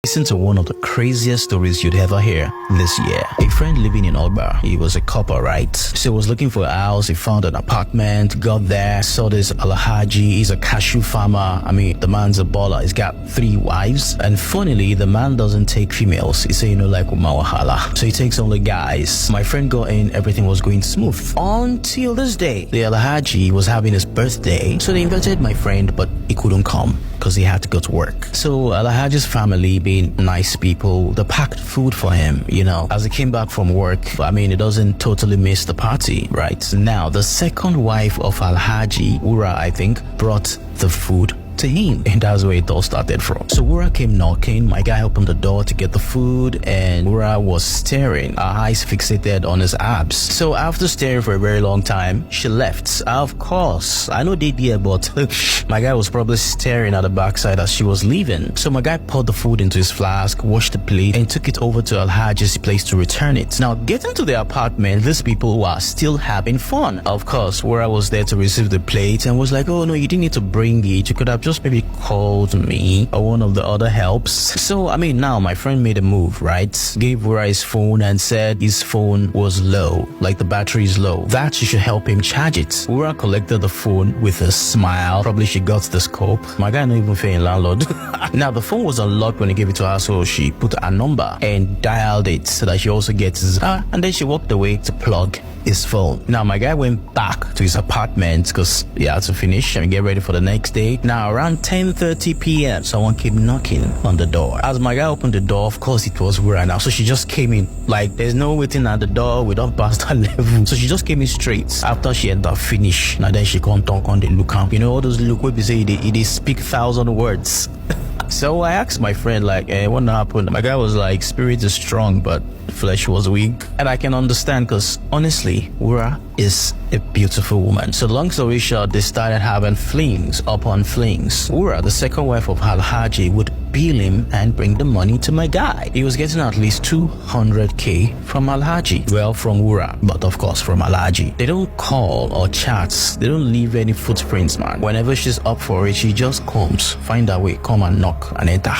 Listen to one of the craziest stories you'd ever hear this year. A friend living in Alba, he was a couple, right? So he was looking for a house, he found an apartment, got there, saw this Alhaji, he's a cashew farmer. I mean, the man's a baller, he's got 3 wives. And funnily, the man doesn't take females. He say, like Umawahala. So he takes only guys. My friend got in, everything was going smooth. Until this day, the Alhaji was having his birthday. So they invited my friend, but he couldn't come because he had to go to work. So Alhaji's family, being nice people, they packed food for him, As he came back from work, I mean, he doesn't totally miss the party, right? Now, the second wife of Alhaji, Ura, I think, brought the food to him, and that's where it all started from. So Ura came knocking, my guy opened the door to get the food, and Ura was staring, her eyes fixated on his abs. So after staring for a very long time, she left. Of course, I know they did, but my guy was probably staring at the backside as she was leaving. So my guy poured the food into his flask, washed the plate, and took it over to Alhaji's place to return it. Now, getting to the apartment, these people were still having fun. Of course, Ura was there to receive the plate and was like, oh no, you didn't need to bring it, you could have just maybe called me or one of the other helps. So I mean, now my friend made a move, right? Gave Ura his phone and said his phone was low, like the battery is low, that she should help him charge it. Ura collected the phone with a smile. Probably she got the scope. My guy not even paying landlord. Now the phone was unlocked when he gave it to her, so she put a number and dialed it so that she also gets and then she walked away to plug his phone. Now my guy went back to his apartment because he had to finish and get ready for the next day. Now around 10:30 p.m. someone came knocking on the door. As my guy opened the door, of course it was Ura now, so she just came in. Like, there's no waiting at the door, we don't pass that level. So she just came in straight. After she had finished, now then she can't talk on the look out. All those look where they say they speak 1,000 words. So I asked my friend, what happened? My guy was like, spirit is strong, but flesh was weak. And I can understand because honestly, Ura is a beautiful woman. So long story short, they started having flings upon flings. Ura, the second wife of Alhaji, would bill him and bring the money to my guy. He was getting at least 200k from Alhaji. Well, from Ura, but of course from Alhaji. They don't call or chat. They don't leave any footprints, man. Whenever she's up for it, she just comes, find her way, come and knock and enter.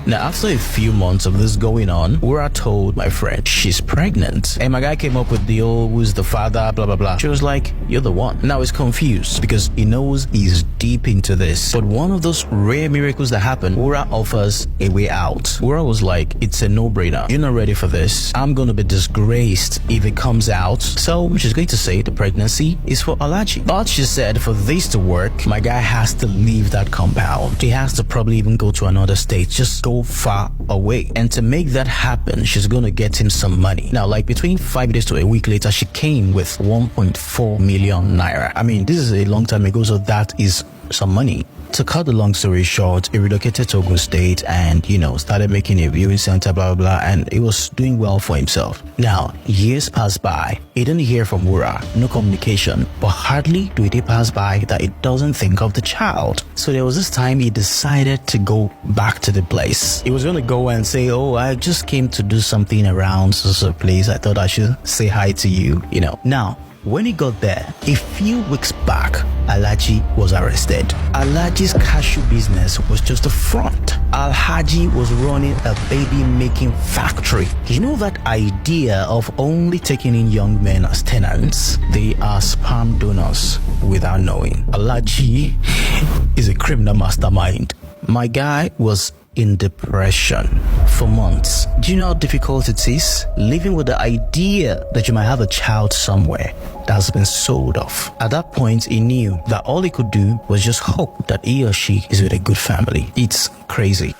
Now, after a few months of this going on, Ura told my friend she's pregnant. And my guy came up with the who's the father, blah, blah, blah. She was like, you're the one. Now he's confused because he knows he's deep into this. But one of those rare miracles that happen, Ura offers a way out. Ura was like, it's a no-brainer. You're not ready for this. I'm gonna be disgraced if it comes out. So she's going to say the pregnancy is for Alhaji. But she said for this to work, my guy has to leave that compound. He has to probably even go to another state, just go far away. And to make that happen, she's gonna get him some money. Now, like between 5 days to a week later, she came with 1.4 million naira. I mean, this is a long time ago, so that is some money. To cut the long story short, he relocated to Ogun State and, started making a viewing center, blah, blah, blah, and he was doing well for himself. Now, years passed by. He didn't hear from Ura, no communication, but hardly do they pass by that he doesn't think of the child. So there was this time he decided to go back to the place. He was going to go and say, oh, I just came to do something around so place. I thought I should say hi to you, Now, when he got there, a few weeks back, Alhaji was arrested. Alhaji's cashew business was just a front. Alhaji was running a baby-making factory. That idea of only taking in young men as tenants? They are sperm donors without knowing. Alhaji is a criminal mastermind. My guy was in depression for months. Do you know how difficult it is? Living with the idea that you might have a child somewhere that's been sold off. At that point, he knew that all he could do was just hope that he or she is with a good family. It's crazy.